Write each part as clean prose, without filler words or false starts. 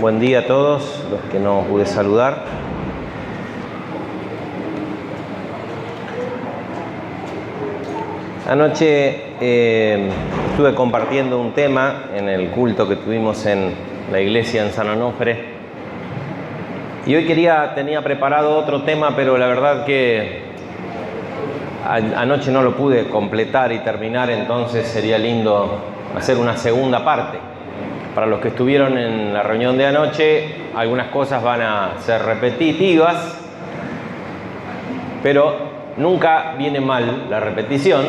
Buen día a todos los que no pude saludar. Anoche estuve compartiendo un tema en el culto que tuvimos en la iglesia en San Onofre. Y hoy tenía preparado otro tema, pero la verdad que anoche no lo pude completar y terminar, entonces sería lindo hacer una segunda parte. Para los que estuvieron en la reunión de anoche, algunas cosas van a ser repetitivas, pero nunca viene mal la repetición.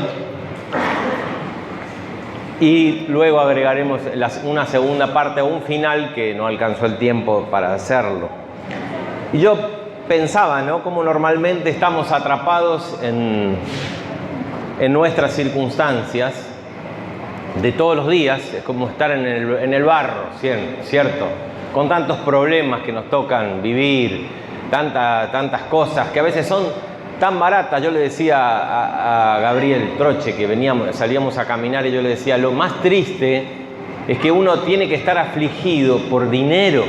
Y luego agregaremos una segunda parte o un final que no alcanzó el tiempo para hacerlo. Y yo pensaba, ¿no?, cómo normalmente estamos atrapados en nuestras circunstancias de todos los días. Es como estar en el barro, ¿cierto? Con tantos problemas que nos tocan vivir, tantas cosas que a veces son tan baratas. Yo le decía a Gabriel Troche que salíamos a caminar, y yo le decía, lo más triste es que uno tiene que estar afligido por dinero.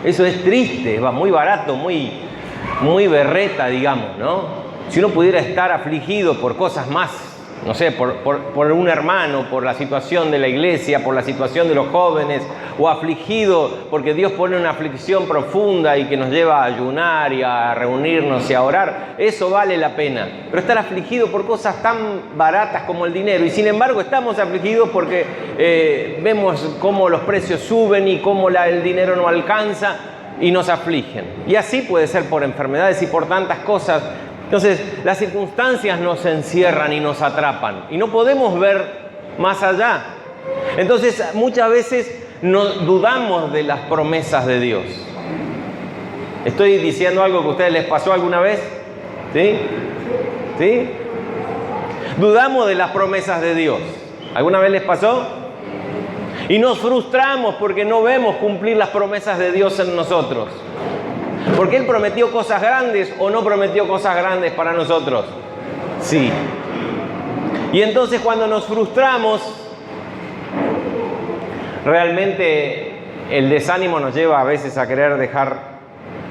Eso es triste, va muy barato, muy berreta, digamos, ¿no? Si uno pudiera estar afligido por cosas más, no sé, por un hermano, por la situación de la iglesia, por la situación de los jóvenes, o afligido porque Dios pone una aflicción profunda y que nos lleva a ayunar y a reunirnos y a orar, eso vale la pena. Pero estar afligido por cosas tan baratas como el dinero, y sin embargo estamos afligidos porque vemos cómo los precios suben y cómo el dinero no alcanza y nos afligen. Y así puede ser por enfermedades y por tantas cosas. Entonces, las circunstancias nos encierran y nos atrapan y no podemos ver más allá. Entonces, muchas veces dudamos de las promesas de Dios. ¿Estoy diciendo algo que a ustedes les pasó alguna vez? ¿Sí? ¿Sí? Dudamos de las promesas de Dios. ¿Alguna vez les pasó? Y nos frustramos porque no vemos cumplir las promesas de Dios en nosotros. ¿Porque Él prometió cosas grandes o no prometió cosas grandes para nosotros? Sí. Y entonces cuando nos frustramos, realmente el desánimo nos lleva a veces a querer dejar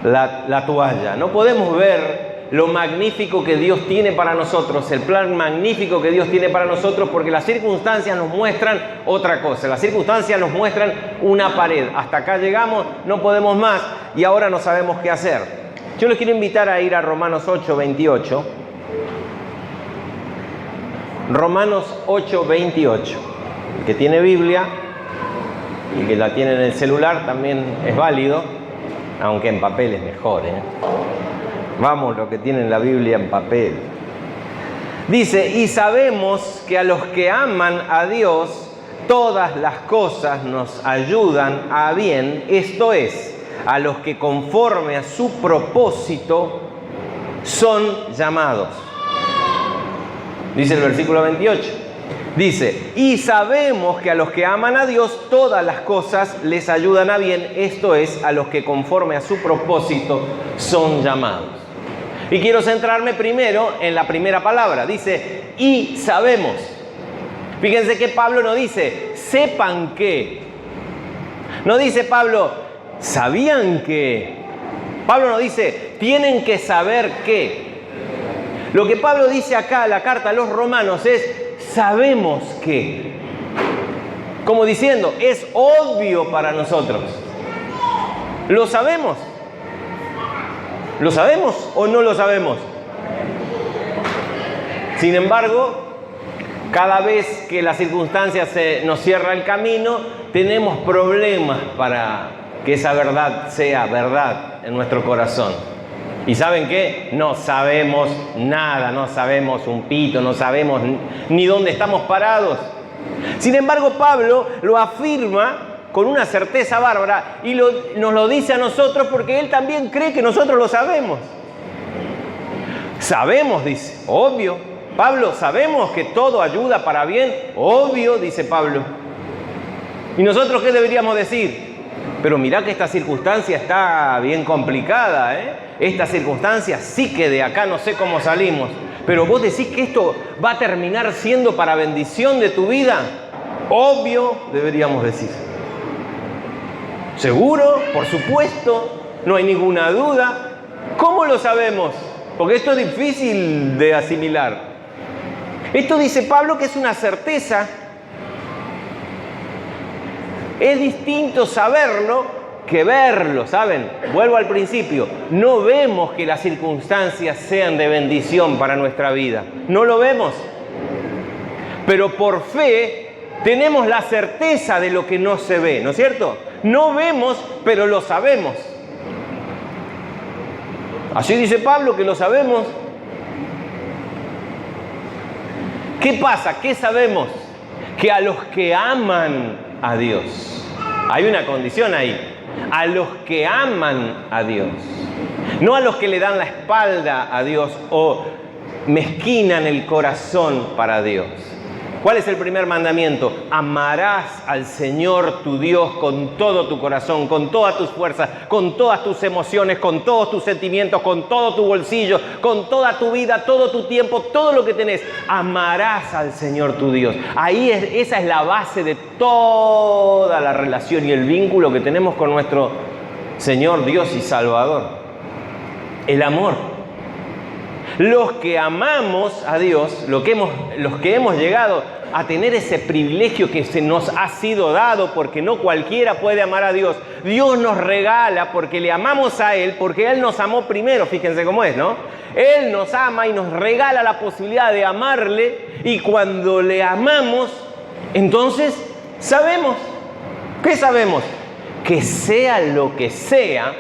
la toalla. No podemos ver lo magnífico que Dios tiene para nosotros, el plan magnífico que Dios tiene para nosotros, porque las circunstancias nos muestran otra cosa. Las circunstancias nos muestran una pared. Hasta acá llegamos, no podemos más y ahora no sabemos qué hacer. Yo les quiero invitar a ir a Romanos 8:28. Romanos 8:28. El que tiene Biblia y que la tiene en el celular también es válido, aunque en papel es mejor, Vamos, los que tienen la Biblia en papel. Dice, y sabemos que a los que aman a Dios, todas las cosas nos ayudan a bien, esto es, a los que conforme a su propósito son llamados. Dice el versículo 28. Dice, y sabemos que a los que aman a Dios, todas las cosas les ayudan a bien, esto es, a los que conforme a su propósito son llamados. Y quiero centrarme primero en la primera palabra. Dice, y sabemos. Fíjense que Pablo no dice, sepan que. No dice Pablo, sabían que. Pablo no dice, tienen que saber que. Lo que Pablo dice acá en la carta a los romanos es, sabemos que. Como diciendo, es obvio para nosotros. Lo sabemos. ¿Lo sabemos o no lo sabemos? Sin embargo, cada vez que la circunstancia nos cierra el camino, tenemos problemas para que esa verdad sea verdad en nuestro corazón. ¿Y saben qué? No sabemos nada, no sabemos un pito, no sabemos ni dónde estamos parados. Sin embargo, Pablo lo afirma con una certeza bárbara y nos lo dice a nosotros porque él también cree que nosotros lo sabemos. Sabemos, dice, obvio. Pablo, sabemos que todo ayuda para bien, obvio, dice Pablo. ¿Y nosotros qué deberíamos decir? Pero mirá que esta circunstancia está bien complicada, Esta circunstancia sí que de acá no sé cómo salimos. Pero vos decís que esto va a terminar siendo para bendición de tu vida. Obvio, deberíamos decir. ¿Seguro? Por supuesto. No hay ninguna duda. ¿Cómo lo sabemos? Porque esto es difícil de asimilar. Esto dice Pablo que es una certeza. Es distinto saberlo que verlo, ¿saben? Vuelvo al principio. No vemos que las circunstancias sean de bendición para nuestra vida. No lo vemos. Pero por fe tenemos la certeza de lo que no se ve, ¿no es cierto? No vemos, pero lo sabemos. Así dice Pablo que lo sabemos. ¿Qué pasa? ¿Qué sabemos? Que a los que aman a Dios. Hay una condición ahí. A los que aman a Dios. No a los que le dan la espalda a Dios o mezquinan el corazón para Dios. ¿Cuál es el primer mandamiento? Amarás al Señor tu Dios con todo tu corazón, con todas tus fuerzas, con todas tus emociones, con todos tus sentimientos, con todo tu bolsillo, con toda tu vida, todo tu tiempo, todo lo que tenés. Amarás al Señor tu Dios. Esa es la base de toda la relación y el vínculo que tenemos con nuestro Señor, Dios y Salvador. El amor. Los que amamos a Dios, los que hemos llegado a tener ese privilegio que se nos ha sido dado, porque no cualquiera puede amar a Dios. Dios nos regala porque le amamos a Él, porque Él nos amó primero, fíjense cómo es, ¿no? Él nos ama y nos regala la posibilidad de amarle, y cuando le amamos, entonces sabemos. ¿Qué sabemos? Que sea lo que sea,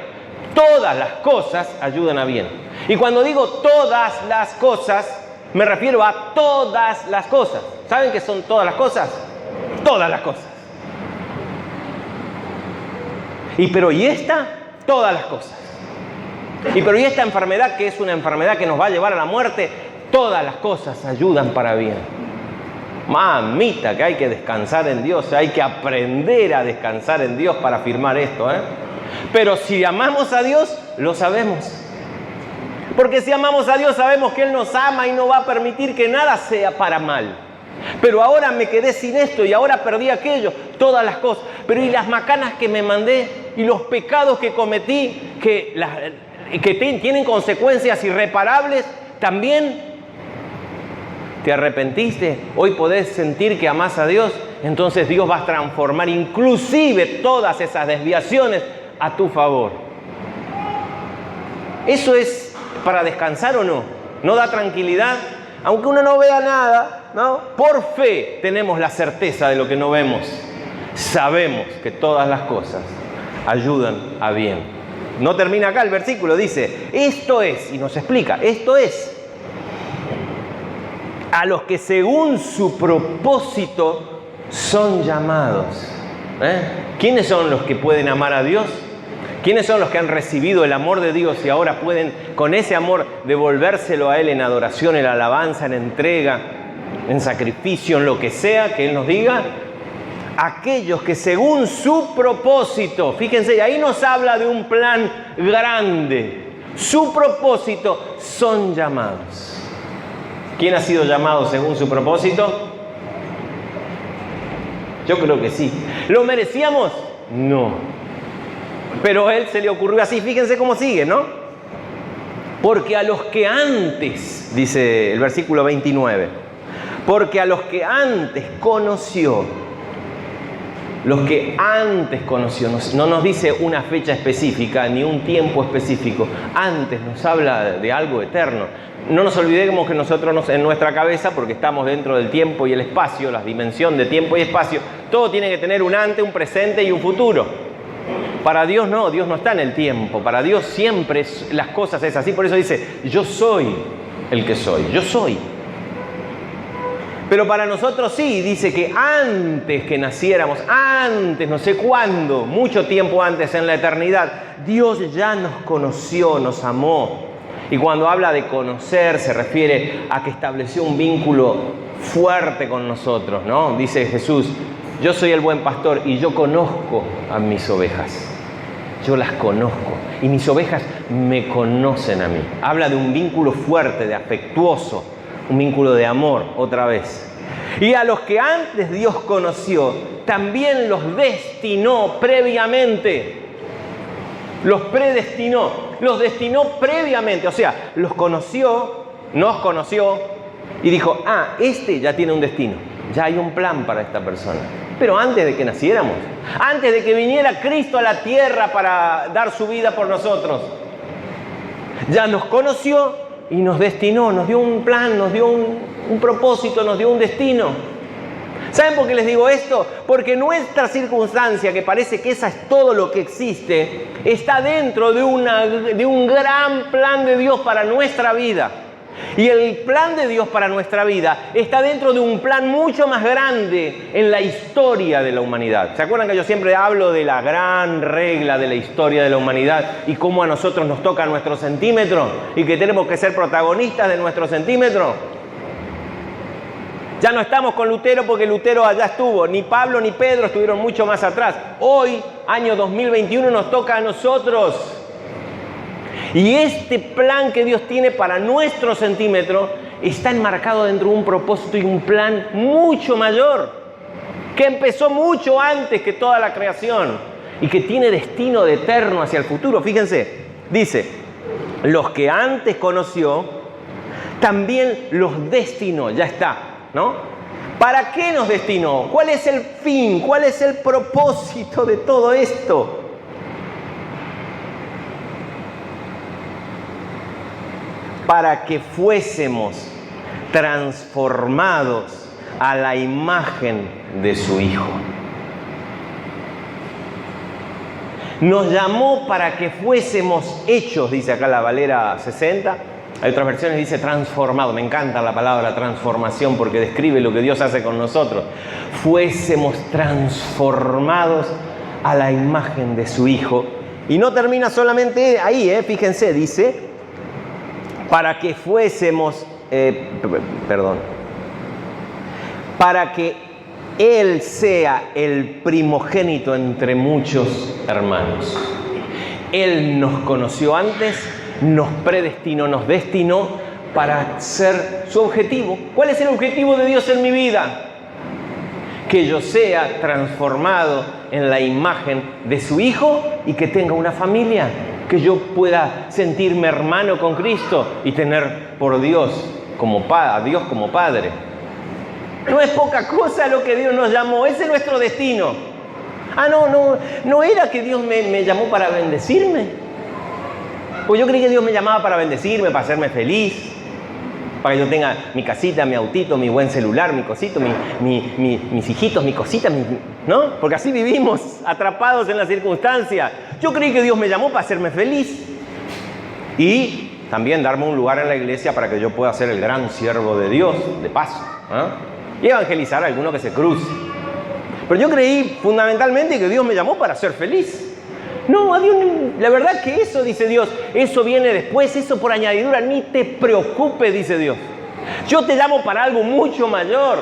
todas las cosas ayudan a bien. Y cuando digo todas las cosas, me refiero a todas las cosas. ¿Saben qué son todas las cosas? Todas las cosas. ¿Y esta? Todas las cosas. ¿Y esta enfermedad, que es una enfermedad que nos va a llevar a la muerte? Todas las cosas ayudan para bien. Mamita, que hay que descansar en Dios. Hay que aprender a descansar en Dios para afirmar esto, ¿eh? Pero si amamos a Dios, lo sabemos. Porque si amamos a Dios, sabemos que Él nos ama y no va a permitir que nada sea para mal. Pero ahora me quedé sin esto y ahora perdí aquello, todas las cosas. Pero y las macanas que me mandé y los pecados que cometí, que tienen consecuencias irreparables, también te arrepentiste. Hoy podés sentir que amás a Dios, entonces Dios va a transformar inclusive todas esas desviaciones a tu favor. Eso es para descansar, ¿o no? ¿No da tranquilidad? Aunque uno no vea nada, ¿no? Por fe tenemos la certeza de lo que no vemos. Sabemos que todas las cosas ayudan a bien. No termina acá el versículo, dice, esto es, y nos explica, esto es, a los que según su propósito son llamados. ¿Quiénes son los que pueden amar a Dios? ¿Quiénes son los que han recibido el amor de Dios y ahora pueden con ese amor devolvérselo a Él en adoración, en alabanza, en entrega, en sacrificio, en lo que sea que Él nos diga? Aquellos que según su propósito, fíjense, ahí nos habla de un plan grande, su propósito, son llamados. ¿Quién ha sido llamado según su propósito? Yo creo que sí. ¿Lo merecíamos? No. Pero a Él se le ocurrió así. Fíjense cómo sigue, ¿no? Porque a los que antes, dice el versículo 29, porque a los que antes conoció, no nos dice una fecha específica ni un tiempo específico, antes nos habla de algo eterno. No nos olvidemos que nosotros en nuestra cabeza, porque estamos dentro del tiempo y el espacio, la dimensión de tiempo y espacio, todo tiene que tener un antes, un presente y un futuro. Para Dios no, Dios no está en el tiempo. Para Dios siempre las cosas es así. Por eso dice, yo soy el que soy, yo soy. Pero para nosotros sí, dice que antes que naciéramos, antes, no sé cuándo, mucho tiempo antes en la eternidad, Dios ya nos conoció, nos amó. Y cuando habla de conocer, se refiere a que estableció un vínculo fuerte con nosotros, ¿no? Dice Jesús, yo soy el buen pastor y yo conozco a mis ovejas. Yo las conozco y mis ovejas me conocen a mí. Habla de un vínculo fuerte, de afectuoso, un vínculo de amor, otra vez. Y a los que antes Dios conoció, también los destinó previamente. Los predestinó, los destinó previamente. O sea, los conoció, nos conoció y dijo, este ya tiene un destino. Ya hay un plan para esta persona. Pero antes de que naciéramos, antes de que viniera Cristo a la tierra para dar su vida por nosotros, ya nos conoció y nos destinó, nos dio un plan, nos dio un propósito, nos dio un destino. ¿Saben por qué les digo esto? Porque nuestra circunstancia, que parece que esa es todo lo que existe, está dentro de un gran plan de Dios para nuestra vida. Y el plan de Dios para nuestra vida está dentro de un plan mucho más grande en la historia de la humanidad. ¿Se acuerdan que yo siempre hablo de la gran regla de la historia de la humanidad y cómo a nosotros nos toca nuestro centímetro y que tenemos que ser protagonistas de nuestro centímetro? Ya no estamos con Lutero porque Lutero allá estuvo. Ni Pablo ni Pedro estuvieron mucho más atrás. Hoy, año 2021, nos toca a nosotros. Y este plan que Dios tiene para nuestro centímetro está enmarcado dentro de un propósito y un plan mucho mayor, que empezó mucho antes que toda la creación y que tiene destino de eterno hacia el futuro. Fíjense, dice, los que antes conoció, también los destinó. Ya está, ¿no? ¿Para qué nos destinó? ¿Cuál es el fin? ¿Cuál es el propósito de todo esto? Para que fuésemos transformados a la imagen de su Hijo. Nos llamó para que fuésemos hechos, dice acá la Valera 60. Hay otras versiones que dice transformado. Me encanta la palabra transformación porque describe lo que Dios hace con nosotros. Fuésemos transformados a la imagen de su Hijo. Y no termina solamente ahí, fíjense, dice, para que fuésemos, para que Él sea el primogénito entre muchos hermanos. Él nos conoció antes, nos predestinó, nos destinó para ser su objetivo. ¿Cuál es el objetivo de Dios en mi vida? Que yo sea transformado en la imagen de su Hijo y que tenga una familia. Que yo pueda sentirme hermano con Cristo y tener por Dios a Dios como Padre. No es poca cosa lo que Dios nos llamó, ese es nuestro destino. No era que Dios me llamó para bendecirme. Pues yo creí que Dios me llamaba para bendecirme, para hacerme feliz, para que yo tenga mi casita, mi autito, mi buen celular, mi cosito, mis hijitos, mi cosita, ¿no? Porque así vivimos, atrapados en la circunstancia. Yo creí que Dios me llamó para hacerme feliz y también darme un lugar en la iglesia para que yo pueda ser el gran siervo de Dios, de paso, y evangelizar a alguno que se cruce. Pero yo creí fundamentalmente que Dios me llamó para ser feliz. No, a Dios, la verdad que eso, dice Dios, eso viene después, eso por añadidura, ni te preocupes, dice Dios. Yo te llamo para algo mucho mayor,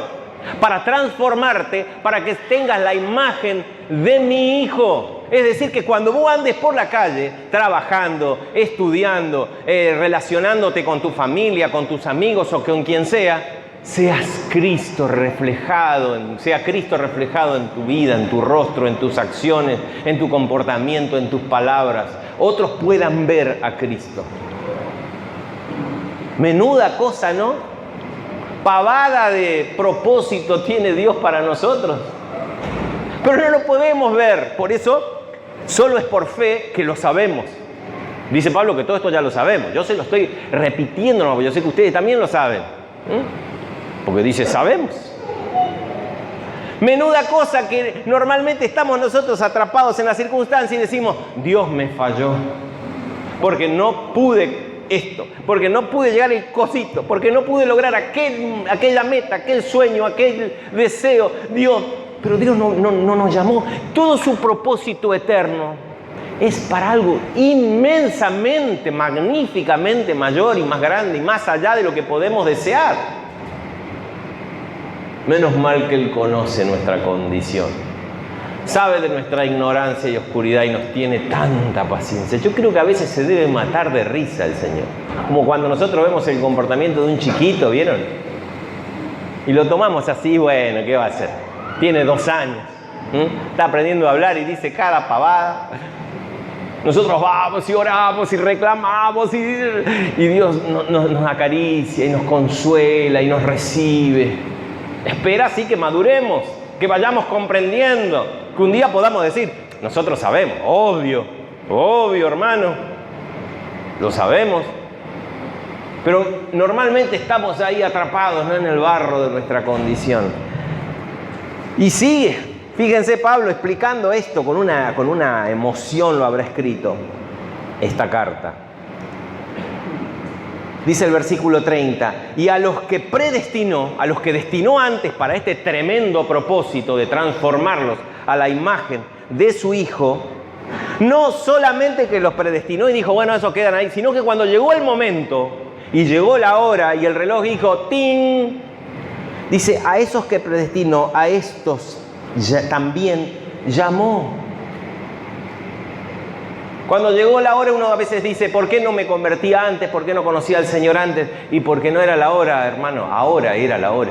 para transformarte, para que tengas la imagen de mi Hijo. Es decir, que cuando vos andes por la calle, trabajando, estudiando, relacionándote con tu familia, con tus amigos o con quien sea, sea Cristo reflejado en tu vida, en tu rostro, en tus acciones, en tu comportamiento, en tus palabras. Otros puedan ver a Cristo. Menuda cosa, ¿no? Pavada de propósito tiene Dios para nosotros. Pero no lo podemos ver. Por eso, solo es por fe que lo sabemos. Dice Pablo que todo esto ya lo sabemos. Yo se lo estoy repitiendo, porque yo sé que ustedes también lo saben. Porque dice, sabemos. Menuda cosa que normalmente estamos nosotros atrapados en la circunstancia y decimos, Dios me falló, porque no pude esto, porque no pude llegar al cosito, porque no pude lograr aquella meta, aquel sueño, aquel deseo. Dios, pero Dios no nos llamó. Todo su propósito eterno es para algo inmensamente, magníficamente mayor y más grande y más allá de lo que podemos desear. Menos mal que Él conoce nuestra condición, sabe de nuestra ignorancia y oscuridad y nos tiene tanta paciencia. Yo creo que a veces se debe matar de risa el Señor. Como cuando nosotros vemos el comportamiento de un chiquito, ¿vieron? Y lo tomamos así, bueno, ¿qué va a hacer? Tiene 2 años. Está aprendiendo a hablar y dice cada pavada. Nosotros vamos y oramos y reclamamos y Dios nos acaricia y nos consuela y nos recibe. Espera así que maduremos, que vayamos comprendiendo, que un día podamos decir, nosotros sabemos, obvio, hermano, lo sabemos. Pero normalmente estamos ahí atrapados, ¿no?, en el barro de nuestra condición. Y sigue, fíjense, Pablo explicando esto con una emoción lo habrá escrito, esta carta. Dice el versículo 30, y a los que predestinó, a los que destinó antes para este tremendo propósito de transformarlos a la imagen de su Hijo, no solamente que los predestinó y dijo, bueno, esos quedan ahí, sino que cuando llegó el momento y llegó la hora y el reloj dijo, ¡tin!, dice, a esos que predestinó, a estos también llamó. Cuando llegó la hora, uno a veces dice, ¿por qué no me convertí antes? ¿Por qué no conocía al Señor antes? Y porque no era la hora, hermano, ahora era la hora.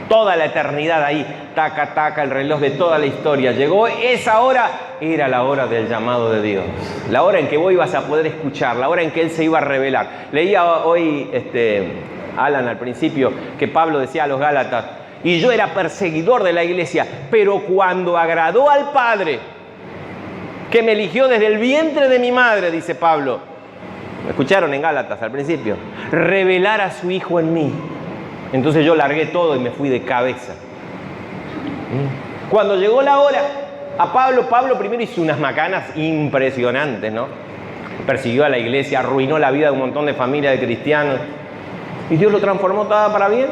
Toda la eternidad ahí, taca, taca, el reloj de toda la historia. Llegó esa hora, era la hora del llamado de Dios. La hora en que vos ibas a poder escuchar, la hora en que Él se iba a revelar. Leía hoy, Alan al principio, que Pablo decía a los Gálatas, y yo era perseguidor de la iglesia, pero cuando agradó al Padre, que me eligió desde el vientre de mi madre, dice Pablo, ¿me escucharon en Gálatas al principio? Revelar a su Hijo en mí. Entonces yo largué todo y me fui de cabeza. Cuando llegó la hora, a Pablo primero hizo unas macanas impresionantes, ¿no? Persiguió a la iglesia, arruinó la vida de un montón de familias de cristianos. Y Dios lo transformó todo para bien.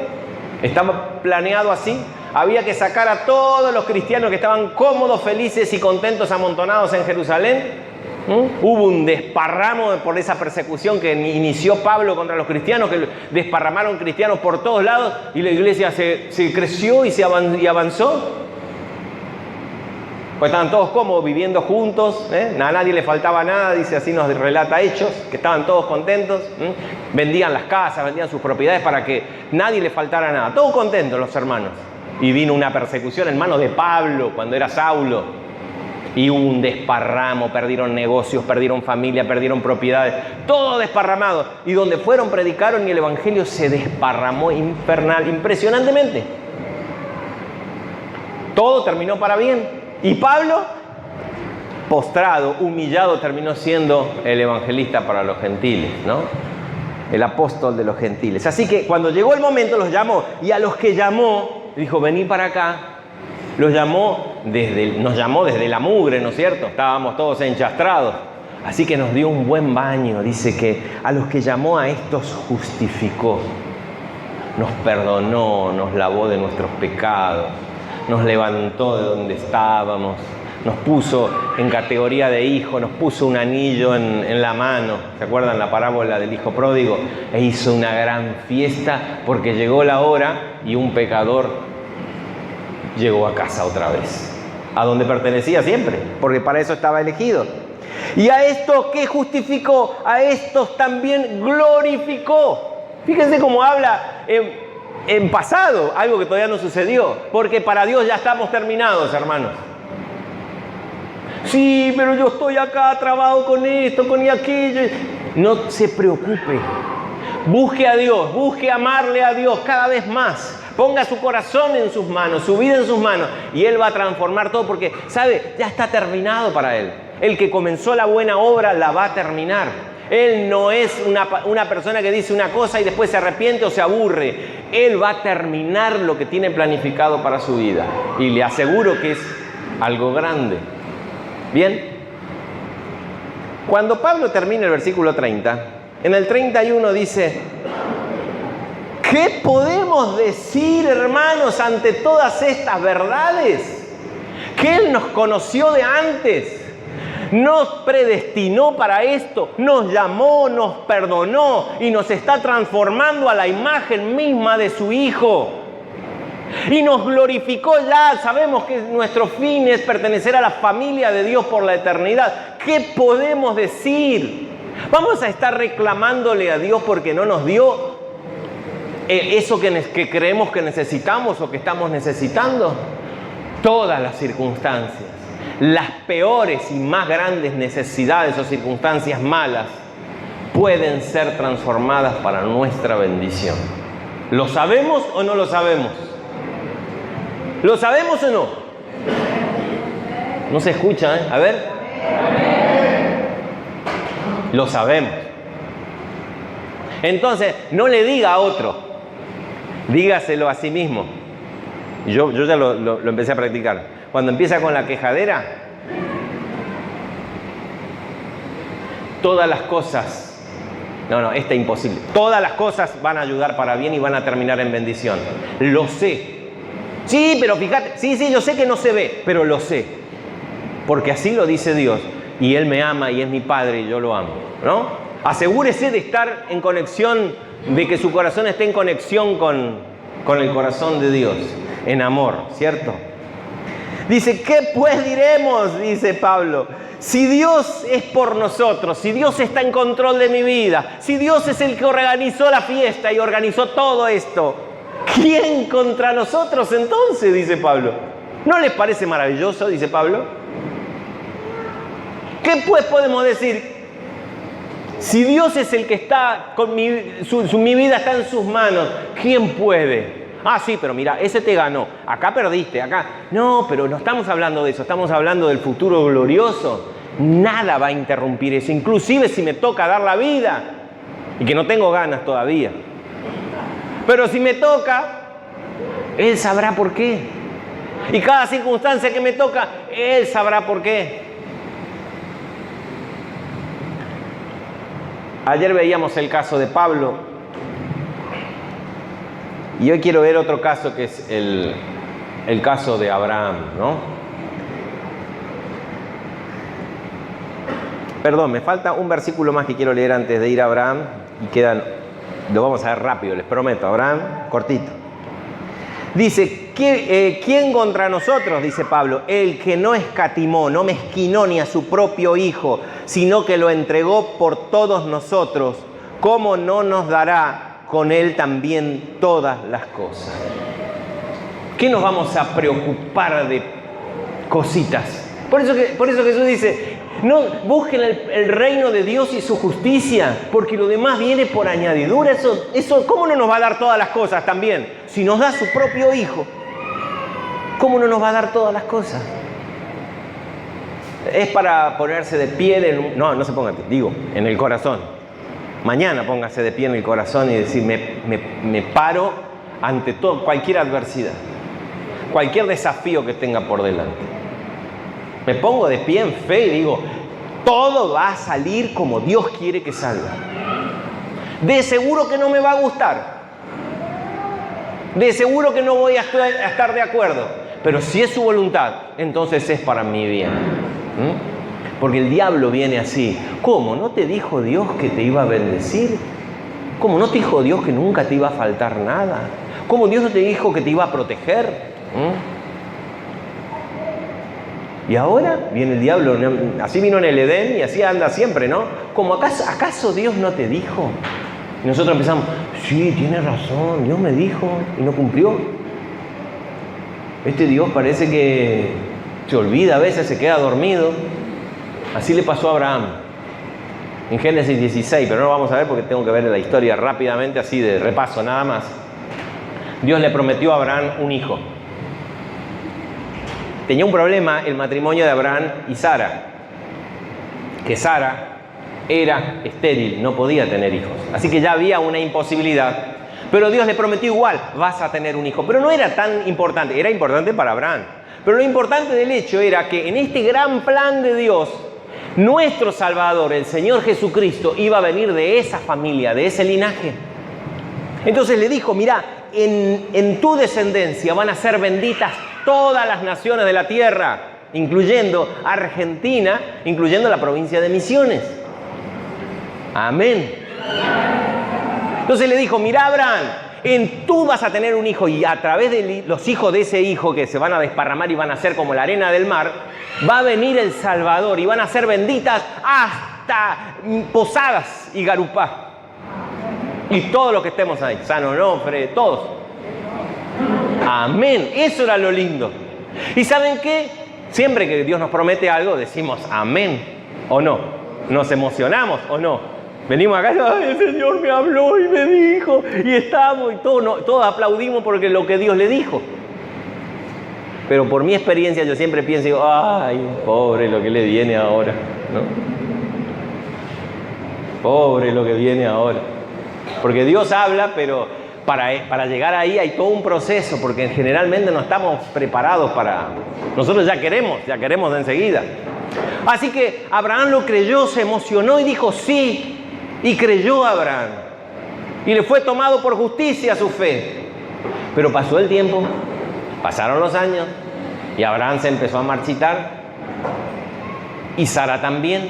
Estaba planeado así. Había que sacar a todos los cristianos que estaban cómodos, felices y contentos amontonados en Jerusalén. Hubo un desparramo por esa persecución que inició Pablo contra los cristianos, que desparramaron cristianos por todos lados y la iglesia se creció y avanzó. Pues estaban todos cómodos, viviendo juntos, a nadie le faltaba nada, dice así, nos relata Hechos, que estaban todos contentos, vendían las casas, vendían sus propiedades para que nadie le faltara nada, todos contentos los hermanos. Y vino una persecución en manos de Pablo cuando era Saulo. Y hubo un desparramo, perdieron negocios, perdieron familia, perdieron propiedades, todo desparramado. Y donde fueron predicaron y el evangelio se desparramó impresionantemente. Todo terminó para bien. Y Pablo, postrado, humillado, terminó siendo el evangelista para los gentiles, ¿no? El apóstol de los gentiles. Así que cuando llegó el momento los llamó. Y a los que llamó, dijo, vení para acá. Nos llamó desde la mugre, ¿no es cierto? Estábamos todos enchastrados. Así que nos dio un buen baño. Dice que a los que llamó a estos justificó. Nos perdonó, nos lavó de nuestros pecados. Nos levantó de donde estábamos. Nos puso en categoría de hijo. Nos puso un anillo en la mano. ¿Se acuerdan la parábola del hijo pródigo? E hizo una gran fiesta porque llegó la hora y un pecador llegó a casa otra vez, a donde pertenecía siempre, porque para eso estaba elegido. Y a estos que justificó, a estos también glorificó. Fíjense cómo habla en pasado, algo que todavía no sucedió, porque para Dios ya estamos terminados, hermanos. Sí, pero yo estoy acá trabado con esto, con aquello. No se preocupe. Busque a Dios, busque amarle a Dios cada vez más. Ponga su corazón en sus manos, su vida en sus manos, y Él va a transformar todo porque, ¿sabe? Ya está terminado para Él. El que comenzó la buena obra la va a terminar. Él no es una persona que dice una cosa y después se arrepiente o se aburre. Él va a terminar lo que tiene planificado para su vida. Y le aseguro que es algo grande. ¿Bien? Cuando Pablo termina el versículo 30, en el 31 dice, ¿qué podemos decir, hermanos, ante todas estas verdades? Que Él nos conoció de antes, nos predestinó para esto, nos llamó, nos perdonó y nos está transformando a la imagen misma de su Hijo. Y nos glorificó ya, sabemos que nuestro fin es pertenecer a la familia de Dios por la eternidad. ¿Qué podemos decir? ¿Vamos a estar reclamándole a Dios porque no nos dio? eso que creemos que necesitamos o que estamos necesitando? Todas las circunstancias, las peores y más grandes necesidades o circunstancias malas pueden ser transformadas para nuestra bendición. ¿Lo sabemos o no lo sabemos? ¿Lo sabemos o no? No se escucha, ¿eh? A ver. Lo sabemos. Entonces, no le diga a otro, dígaselo a sí mismo. Yo ya lo empecé a practicar. Cuando empieza con la quejadera, todas las cosas, esta es imposible. Todas las cosas van a ayudar para bien y van a terminar en bendición. Lo sé. Sí, pero fíjate, sí, yo sé que no se ve, pero lo sé. Porque así lo dice Dios. Y Él me ama y es mi Padre y yo lo amo, ¿no? Asegúrese de estar en conexión, de que su corazón esté en conexión con el corazón de Dios, en amor, ¿cierto? Dice, ¿qué pues diremos? Dice Pablo. Si Dios es por nosotros, si Dios está en control de mi vida, si Dios es el que organizó la fiesta y organizó todo esto, ¿quién contra nosotros entonces? Dice Pablo. ¿No les parece maravilloso? Dice Pablo. ¿Qué pues podemos decir? Si Dios es el que está con mi vida está en sus manos, ¿quién puede? Ah, sí, pero mira, ese te ganó, acá perdiste, acá. No, pero no estamos hablando de eso, estamos hablando del futuro glorioso. Nada va a interrumpir eso, inclusive si me toca dar la vida, y que no tengo ganas todavía. Pero si me toca, Él sabrá por qué. Y cada circunstancia que me toca, Él sabrá por qué. Ayer veíamos el caso de Pablo y hoy quiero ver otro caso que es el caso de Abraham, ¿no? Perdón, me falta un versículo más que quiero leer antes de ir a Abraham y lo vamos a ver rápido, les prometo. Abraham, cortito. Dice, ¿quién contra nosotros? Dice Pablo, el que no escatimó, no mezquinó ni a su propio hijo, sino que lo entregó por todos nosotros, ¿cómo no nos dará con él también todas las cosas? ¿Qué nos vamos a preocupar de cositas? Por eso Jesús dice, no busquen el reino de Dios y su justicia, porque lo demás viene por añadidura. Eso, ¿cómo no nos va a dar todas las cosas también? Si nos da su propio hijo, ¿cómo no nos va a dar todas las cosas? Es para ponerse de pie, no se ponga, digo, en el corazón. Mañana póngase de pie en el corazón y decir, me paro ante cualquier adversidad, cualquier desafío que tenga por delante. Me pongo de pie en fe y digo, todo va a salir como Dios quiere que salga. De seguro que no me va a gustar. De seguro que no voy a estar de acuerdo. Pero si es su voluntad, entonces es para mi bien. Porque el diablo viene así. ¿Cómo? ¿No te dijo Dios que te iba a bendecir? ¿Cómo? ¿No te dijo Dios que nunca te iba a faltar nada? ¿Cómo Dios no te dijo que te iba a proteger? Y ahora viene el diablo, así vino en el Edén y así anda siempre, ¿no? Como ¿acaso Dios no te dijo? Y nosotros empezamos, sí, tienes razón, Dios me dijo y no cumplió. Este Dios parece que se olvida a veces, se queda dormido. Así le pasó a Abraham en Génesis 16, pero no lo vamos a ver porque tengo que ver la historia rápidamente, así de repaso nada más. Dios le prometió a Abraham un hijo. Tenía un problema el matrimonio de Abraham y Sara, que Sara era estéril, no podía tener hijos. Así que ya había una imposibilidad. Pero Dios le prometió igual, vas a tener un hijo. Pero no era tan importante, era importante para Abraham. Pero lo importante del hecho era que en este gran plan de Dios, nuestro Salvador, el Señor Jesucristo, iba a venir de esa familia, de ese linaje. Entonces le dijo, mira, en tu descendencia van a ser benditas todas las naciones de la tierra, incluyendo Argentina, incluyendo la provincia de Misiones. Amén. Entonces le dijo, mira Abraham, tú vas a tener un hijo y a través de los hijos de ese hijo que se van a desparramar y van a ser como la arena del mar, va a venir el Salvador y van a ser benditas hasta Posadas y Garupá. Y todos los que estemos ahí, San Onofre, todos. Amén. Eso era lo lindo. ¿Y saben qué? Siempre que Dios nos promete algo, decimos amén o no. Nos emocionamos o no. Venimos acá, ay, el Señor me habló y me dijo, y estamos, y todos aplaudimos porque lo que Dios le dijo. Pero por mi experiencia yo siempre pienso, digo, ay, pobre lo que le viene ahora, ¿no? Pobre lo que viene ahora. Porque Dios habla, pero para llegar ahí hay todo un proceso, porque generalmente no estamos preparados para... Nosotros ya queremos de enseguida. Así que Abraham lo creyó, se emocionó y dijo sí, y creyó a Abraham. Y le fue tomado por justicia su fe. Pero pasó el tiempo, pasaron los años, y Abraham se empezó a marchitar, y Sara también.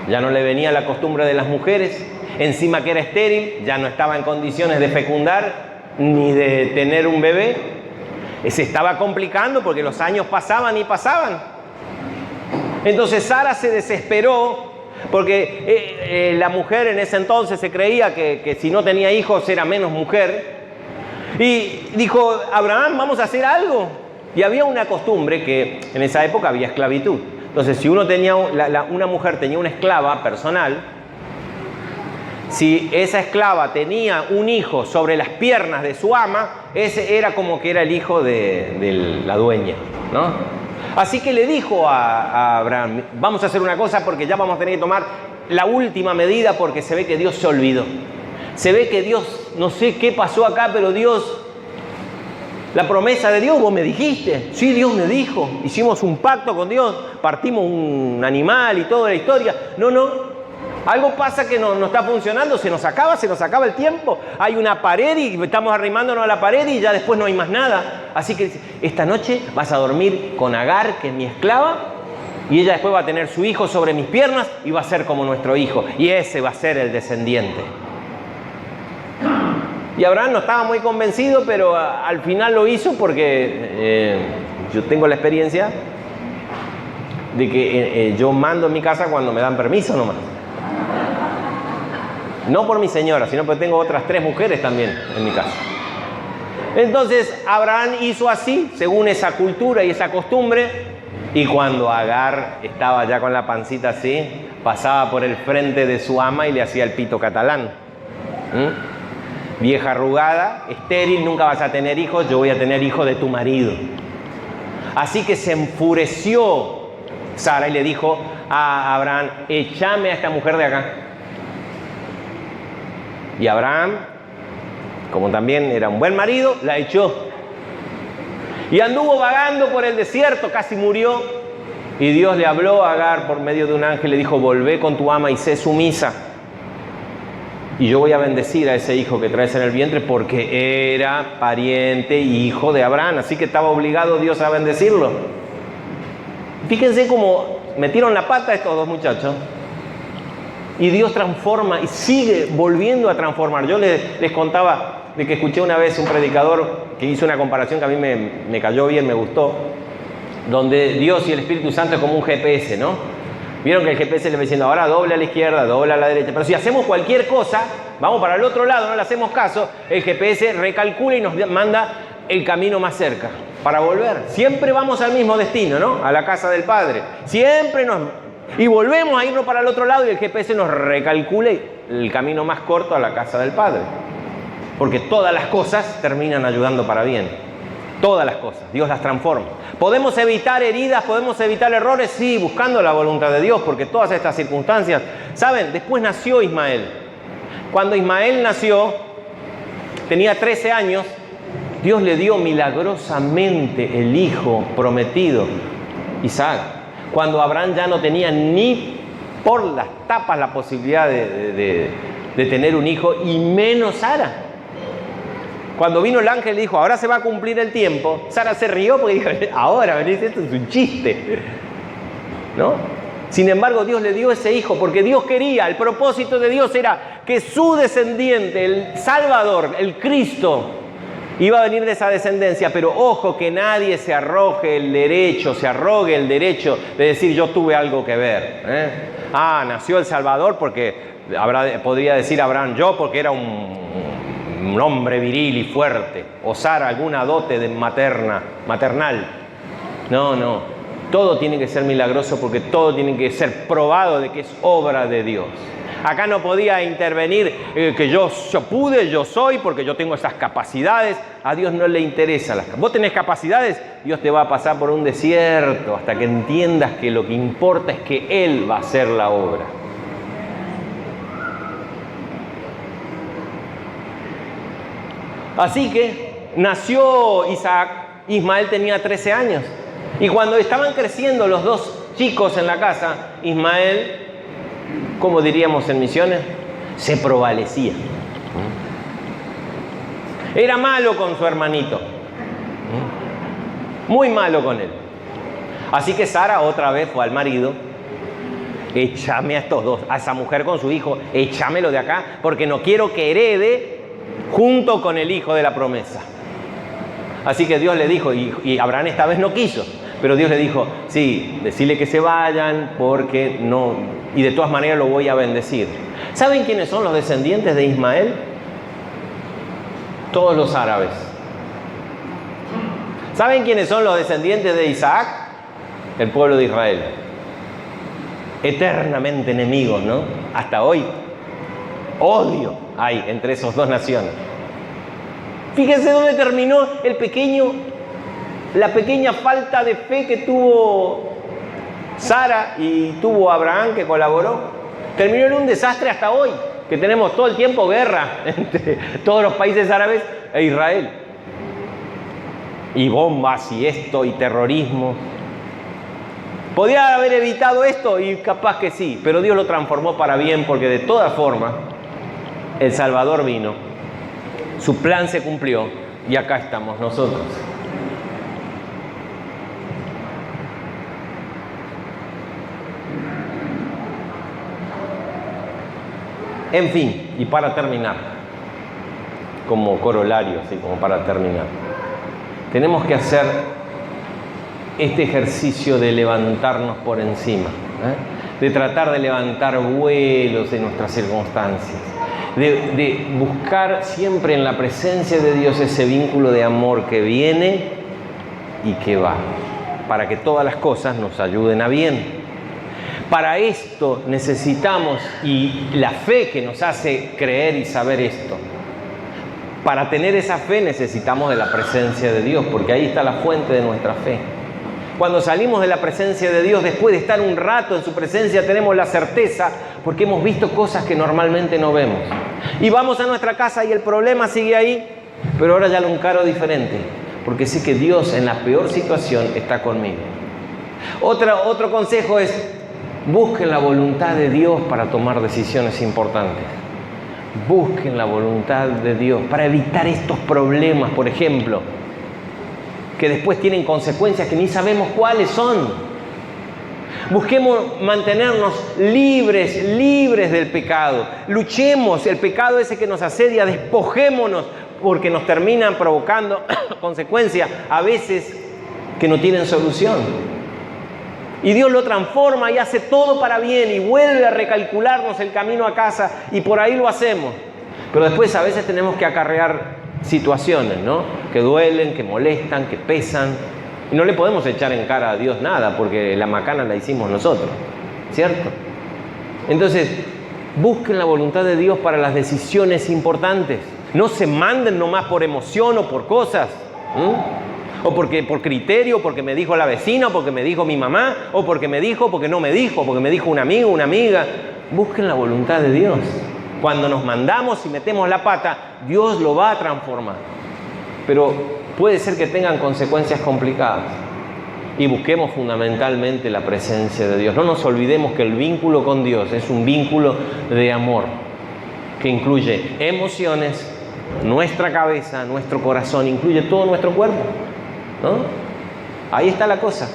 Ya no le venía la costumbre de las mujeres, encima que era estéril, ya no estaba en condiciones de fecundar ni de tener un bebé. Se estaba complicando porque los años pasaban y pasaban. Entonces Sara se desesperó porque la mujer en ese entonces se creía que si no tenía hijos era menos mujer. Y dijo, Abraham, vamos a hacer algo. Y había una costumbre que en esa época había esclavitud. Entonces, si uno tenía una mujer tenía una esclava personal, si esa esclava tenía un hijo sobre las piernas de su ama, ese era como que era el hijo de la dueña, ¿no? Así que le dijo a Abraham, vamos a hacer una cosa porque ya vamos a tener que tomar la última medida porque se ve que Dios se olvidó. Se ve que Dios, no sé qué pasó acá, pero Dios... La promesa de Dios, vos me dijiste. Sí, Dios me dijo. Hicimos un pacto con Dios, partimos un animal y toda la historia. No. Algo pasa que no está funcionando, se nos acaba el tiempo. Hay una pared y estamos arrimándonos a la pared y ya después no hay más nada. Así que esta noche vas a dormir con Agar, que es mi esclava, y ella después va a tener su hijo sobre mis piernas y va a ser como nuestro hijo. Y ese va a ser el descendiente. Y Abraham no estaba muy convencido, pero al final lo hizo porque yo tengo la experiencia de que yo mando en mi casa cuando me dan permiso nomás. No por mi señora, sino porque tengo otras 3 mujeres también en mi casa. Entonces Abraham hizo así, según esa cultura y esa costumbre, y cuando Agar estaba ya con la pancita así, pasaba por el frente de su ama y le hacía el pito catalán. Vieja arrugada, estéril, nunca vas a tener hijos, yo voy a tener hijos de tu marido. Así que se enfureció Sara y le dijo a Abraham, échame a esta mujer de acá. Y Abraham, como también era un buen marido, la echó. Y anduvo vagando por el desierto, casi murió. Y Dios le habló a Agar por medio de un ángel, le dijo, volvé con tu ama y sé sumisa. Y yo voy a bendecir a ese hijo que traes en el vientre porque era pariente y hijo de Abraham. Así que estaba obligado Dios a bendecirlo. Fíjense cómo metieron la pata estos 2 muchachos. Y Dios transforma y sigue volviendo a transformar. Yo les contaba de que escuché una vez un predicador que hizo una comparación que a mí me cayó bien, me gustó. Donde Dios y el Espíritu Santo es como un GPS, ¿no? Vieron que el GPS le va diciendo, ahora doble a la izquierda, doble a la derecha. Pero si hacemos cualquier cosa, vamos para el otro lado, no le hacemos caso, el GPS recalcula y nos manda el camino más cerca para volver. Siempre vamos al mismo destino, ¿no? A la casa del Padre. Y volvemos a irnos para el otro lado y el GPS nos recalcula el camino más corto a la casa del Padre. Porque todas las cosas terminan ayudando para bien. Todas las cosas, Dios las transforma. ¿Podemos evitar heridas? ¿Podemos evitar errores? Sí, buscando la voluntad de Dios, porque todas estas circunstancias... ¿Saben? Después nació Ismael. Cuando Ismael nació, tenía 13 años, Dios le dio milagrosamente el hijo prometido, Isaac. Cuando Abraham ya no tenía ni por las tapas la posibilidad de tener un hijo, y menos Sara. Cuando vino el ángel y dijo, ahora se va a cumplir el tiempo, Sara se rió porque dijo, ahora venís, esto es un chiste, ¿no? Sin embargo, Dios le dio ese hijo porque Dios quería, el propósito de Dios era que su descendiente, el Salvador, el Cristo, Iba a venir de esa descendencia, pero ojo que nadie se arrogue el derecho de decir yo tuve algo que ver. Nació el Salvador porque podría decir Abraham yo porque era un hombre viril y fuerte, o Sara alguna dote maternal. No, todo tiene que ser milagroso porque todo tiene que ser probado de que es obra de Dios. Acá no podía intervenir que yo pude, yo soy, porque yo tengo esas capacidades. A Dios no le interesa. Vos tenés capacidades, Dios te va a pasar por un desierto hasta que entiendas que lo que importa es que Él va a hacer la obra. Así que nació Isaac, Ismael tenía 13 años. Y cuando estaban creciendo los dos chicos en la casa, Ismael, como diríamos en Misiones, se provalecía. Era malo con su hermanito. Muy malo con él. Así que Sara otra vez fue al marido. Échame a estos dos, a esa mujer con su hijo, échamelo de acá, porque no quiero que herede junto con el hijo de la promesa. Así que Dios le dijo, y Abraham esta vez no quiso, pero Dios le dijo, sí, decirle que se vayan porque no, y de todas maneras lo voy a bendecir. ¿Saben quiénes son los descendientes de Ismael? Todos los árabes. ¿Saben quiénes son los descendientes de Isaac? El pueblo de Israel. Eternamente enemigos, ¿no? Hasta hoy. Odio hay entre esas dos naciones. Fíjense dónde terminó la pequeña falta de fe que tuvo Sara y tuvo Abraham que colaboró. Terminó en un desastre hasta hoy, que tenemos todo el tiempo guerra entre todos los países árabes e Israel. Y bombas y esto y terrorismo. ¿Podía haber evitado esto? Y capaz que sí, pero Dios lo transformó para bien porque de todas formas el Salvador vino, su plan se cumplió y acá estamos nosotros. En fin, y para terminar, como corolario, así como para terminar, tenemos que hacer este ejercicio de levantarnos por encima, de tratar de levantar vuelos de nuestras circunstancias, de buscar siempre en la presencia de Dios ese vínculo de amor que viene y que va, para que todas las cosas nos ayuden a bien. Para esto necesitamos, y la fe que nos hace creer y saber esto, para tener esa fe necesitamos de la presencia de Dios, porque ahí está la fuente de nuestra fe. Cuando salimos de la presencia de Dios, después de estar un rato en su presencia, tenemos la certeza, porque hemos visto cosas que normalmente no vemos. Y vamos a nuestra casa y el problema sigue ahí, pero ahora ya lo encaro diferente, porque sé que Dios en la peor situación está conmigo. Otro consejo es, busquen la voluntad de Dios para tomar decisiones importantes. Busquen la voluntad de Dios para evitar estos problemas, por ejemplo, que después tienen consecuencias que ni sabemos cuáles son. Busquemos mantenernos libres del pecado. Luchemos el pecado ese que nos asedia, despojémonos, porque nos terminan provocando consecuencias a veces que no tienen solución. Y Dios lo transforma y hace todo para bien y vuelve a recalcularnos el camino a casa y por ahí lo hacemos. Pero después a veces tenemos que acarrear situaciones, ¿no? Que duelen, que molestan, que pesan. Y no le podemos echar en cara a Dios nada porque la macana la hicimos nosotros, ¿cierto? Entonces, busquen la voluntad de Dios para las decisiones importantes. No se manden nomás por emoción o por cosas, o porque por criterio, porque me dijo la vecina, o porque me dijo mi mamá, o porque me dijo, porque no me dijo, porque me dijo un amigo, una amiga. Busquen la voluntad de Dios. Cuando nos mandamos y metemos la pata, Dios lo va a transformar. Pero puede ser que tengan consecuencias complicadas. Y busquemos fundamentalmente la presencia de Dios. No nos olvidemos que el vínculo con Dios es un vínculo de amor, que incluye emociones, nuestra cabeza, nuestro corazón, incluye todo nuestro cuerpo, ¿no? Ahí está la cosa.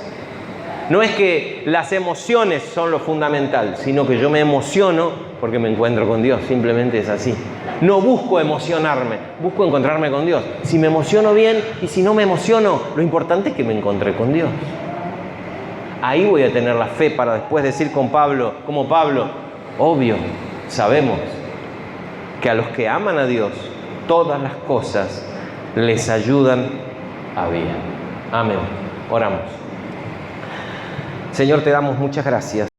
No es que las emociones son lo fundamental, sino que yo me emociono porque me encuentro con Dios, simplemente es así. No busco emocionarme, busco encontrarme con Dios. Si me emociono bien y si no me emociono, lo importante es que me encontré con Dios. Ahí voy a tener la fe para después decir como Pablo, obvio, sabemos que a los que aman a Dios, todas las cosas les ayudan a bien. Amén. Oramos. Señor, te damos muchas gracias.